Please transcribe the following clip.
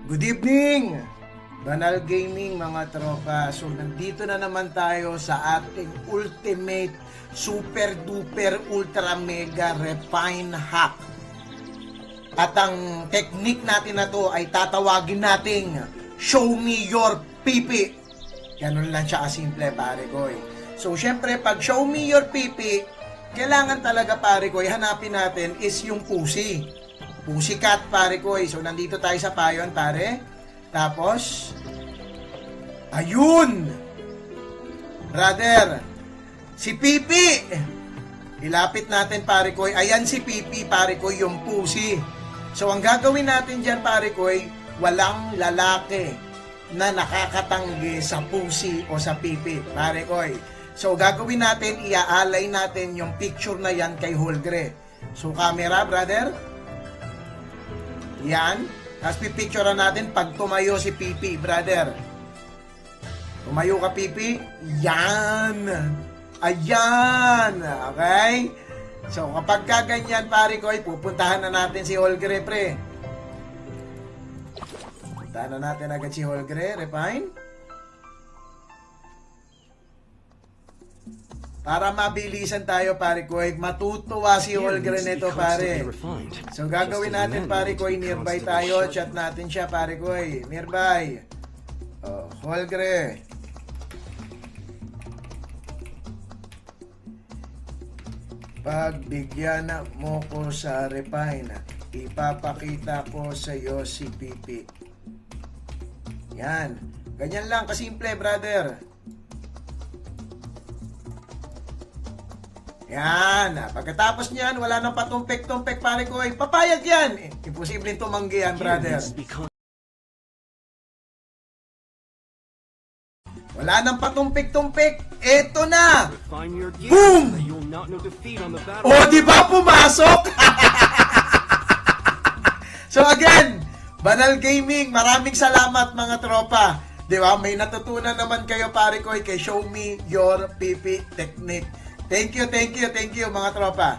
Good evening! Banal Gaming mga tropa. So nandito na naman tayo sa ating ultimate super duper ultra mega refine hack. At ang technique natin na to ay tatawagin nating show me your pipi. Ganun lang siya kasimple pare ko eh. So syempre pag show me your pipi, kailangan talaga pare ko hanapin natin is yung pussy. Pussycat pare ko eh. So nandito tayo sa payon pare. Tapos ayun! Brother, si Pipi! Ilapit natin pare ko. Ayan si Pipi pare ko, yung pussy. So ang gagawin natin dyan pare ko, walang lalaki na nakakatanggi sa pussy o sa Pipi pare ko. So gagawin natin, iaalay natin yung picture na yan kay Holgre. So camera brother. Yan. Tapos pipicturean natin pag tumayo si Pipi brother. Tumayo ka, Pipi. Yan. Ayan. Okay? So, kapag kaganyan, pare ko, pupuntahan na natin si Holgre, pre. Puntahan na natin agad si Holgre, Refine. Para mabilisan tayo, pare ko, matutuwa si Holgre nito, pare. So, gagawin natin, pare ko, nearby tayo. Chat natin siya, pare ko, nearby. Oh, Holgre. Pagbigyan mo ko sa Refine, ipapakita ko sa iyo si Pipi. Yan. Ganyan lang kasimple, brother. Yan. Pagkatapos niyan, wala nang patumpik-tumpik, pare ko. Papayag yan. Imposibleng tumanggi yan, brother. Wala nang patumpik-tumpik. Eto na. Boom! O, di ba pumasok? So again, Banal Gaming, maraming salamat mga tropa. Di ba? May natutunan naman kayo pare ko kay Show Me Your Pipi Technique. Thank you mga tropa.